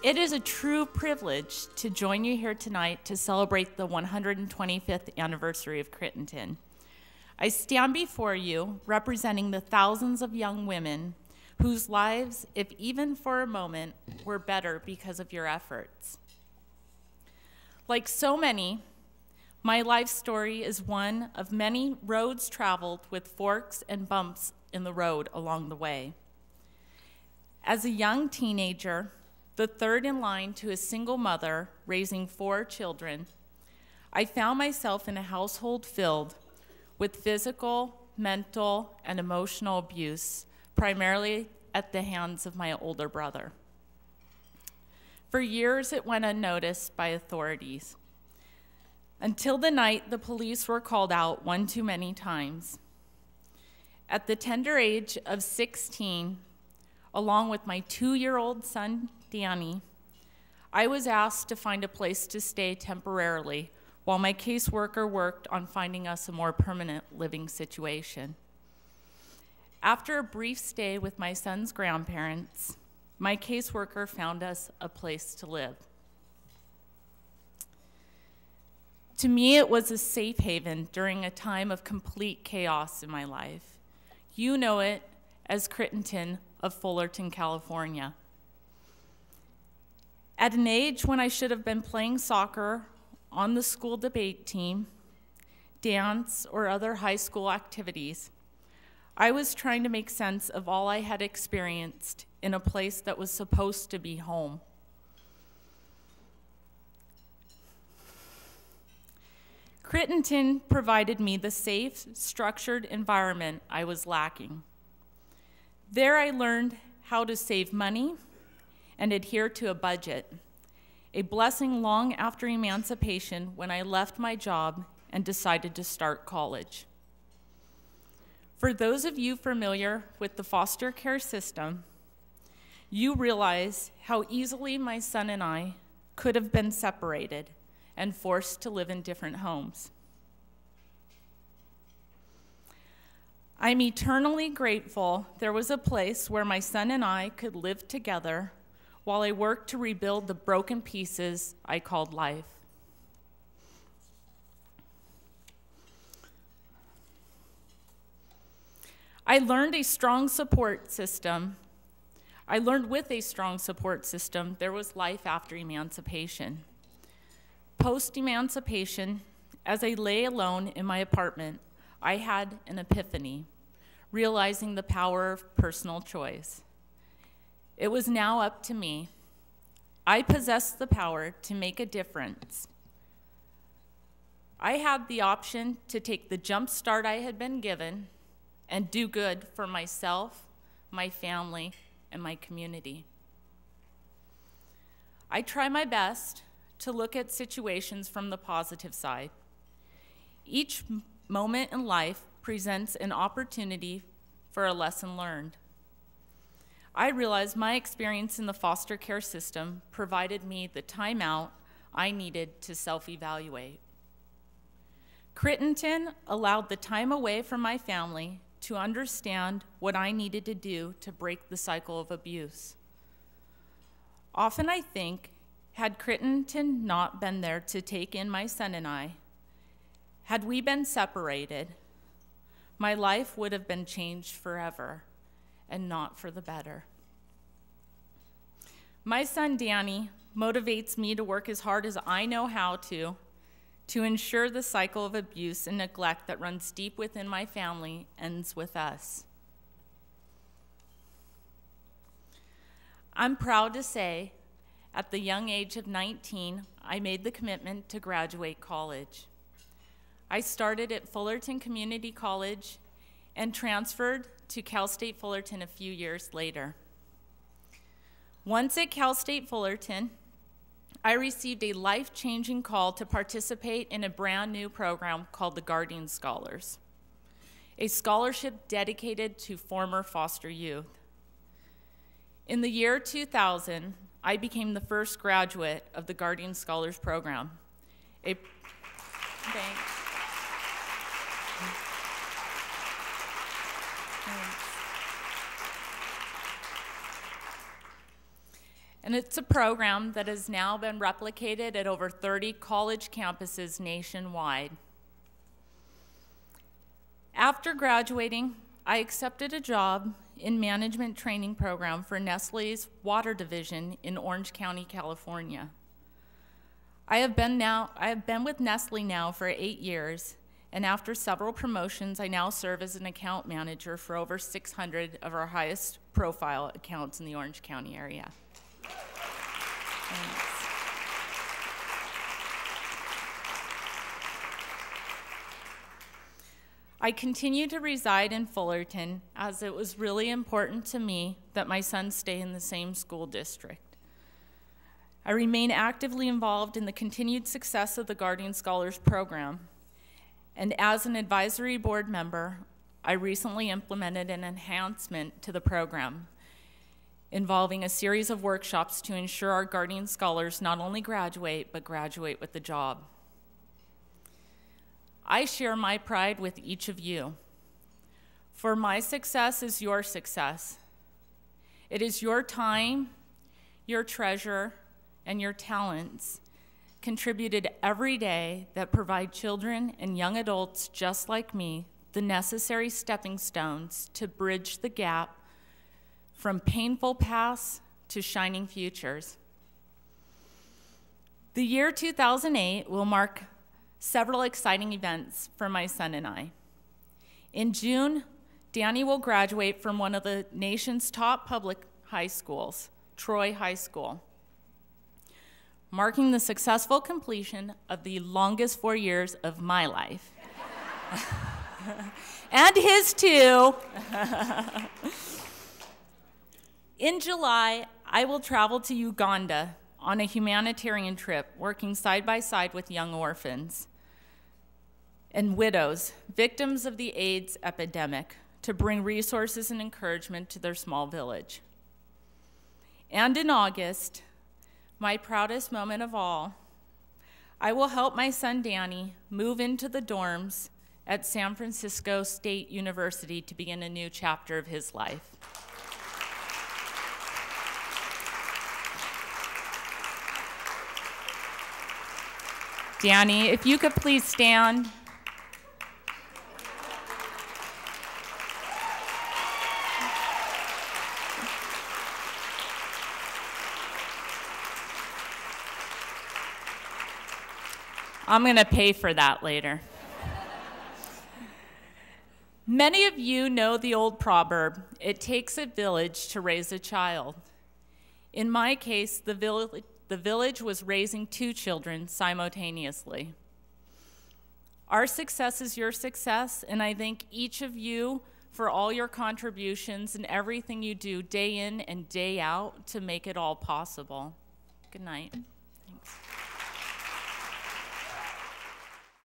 It is a true privilege to join you here tonight to celebrate the 125th anniversary of Crittenton. I stand before you representing the thousands of young women whose lives, if even for a moment, were better because of your efforts. Like so many, my life story is one of many roads traveled with forks and bumps in the road along the way. As a young teenager, the third in line to a single mother raising 4 children, I found myself in a household filled with physical, mental, and emotional abuse, primarily at the hands of my older brother. For years, it went unnoticed by authorities, until the night the police were called out one too many times. At the tender age of 16, along with my 2-year-old son, Danny, I was asked to find a place to stay temporarily while my caseworker worked on finding us a more permanent living situation. After a brief stay with my son's grandparents, my caseworker found us a place to live. To me, it was a safe haven during a time of complete chaos in my life. You know it as Crittenton of Fulterton, California. At an age when I should have been playing soccer on the school debate team, dance, or other high school activities, I was trying to make sense of all I had experienced in a place that was supposed to be home. Crittenton provided me the safe, structured environment I was lacking. There I learned how to save money and adhere to a budget, a blessing long after emancipation when I left my job and decided to start college. For those of you familiar with the foster care system, you realize how easily my son and I could have been separated and forced to live in different homes. I'm eternally grateful there was a place where my son and I could live together while I worked to rebuild the broken pieces I called life. I learned with a strong support system, there was life after emancipation. Post-emancipation, as I lay alone in my apartment, I had an epiphany, realizing the power of personal choice. It was now up to me. I possessed the power to make a difference. I had the option to take the jump start I had been given and do good for myself, my family, and my community. I try my best to look at situations from the positive side. Each moment in life presents an opportunity for a lesson learned. I realized my experience in the foster care system provided me the time out I needed to self-evaluate. Crittenton allowed the time away from my family to understand what I needed to do to break the cycle of abuse. Often I think, had Crittenton not been there to take in my son and I, had we been separated, my life would have been changed forever and not for the better. My son Danny motivates me to work as hard as I know how to ensure the cycle of abuse and neglect that runs deep within my family ends with us. I'm proud to say, at the young age of 19, I made the commitment to graduate college. I started at Fulterton Community College and transferred to Cal State Fullerton a few years later. Once at Cal State Fullerton, I received a life-changing call to participate in a brand new program called the Guardian Scholars, a scholarship dedicated to former foster youth. In the year 2000, I became the first graduate of the Guardian Scholars program. it's a program that has now been replicated at over 30 college campuses nationwide. After graduating, I accepted a job in management training program for Nestle's water division in Orange County, California. I have been with Nestle now for 8 years, and after several promotions, I now serve as an account manager for over 600 of our highest profile accounts in the Orange County area. Thanks. I continue to reside in Fulterton as it was really important to me that my son stay in the same school district. I remain actively involved in the continued success of the Guardian Scholars Program, and as an advisory board member, I recently implemented an enhancement to the program involving a series of workshops to ensure our Guardian Scholars not only graduate, but graduate with a job. I share my pride with each of you, for my success is your success. It is your time, your treasure, and your talents contributed every day that provide children and young adults just like me the necessary stepping stones to bridge the gap from painful pasts to shining futures. The year 2008 will mark several exciting events for my son and I. In June, Danny will graduate from one of the nation's top public high schools, Troy High School, marking the successful completion of the longest 4 years of my life. And his too. In July, I will travel to Uganda on a humanitarian trip, working side by side with young orphans and widows, victims of the AIDS epidemic, to bring resources and encouragement to their small village. And in August, my proudest moment of all, I will help my son Danny move into the dorms at San Francisco State University to begin a new chapter of his life. Danny, if you could please stand. I'm going to pay for that later. Many of you know the old proverb, it takes a village to raise a child. In my case, the village was raising 2 children simultaneously. Our success is your success, and I thank each of you for all your contributions and everything you do day in and day out to make it all possible. Good night. Thanks.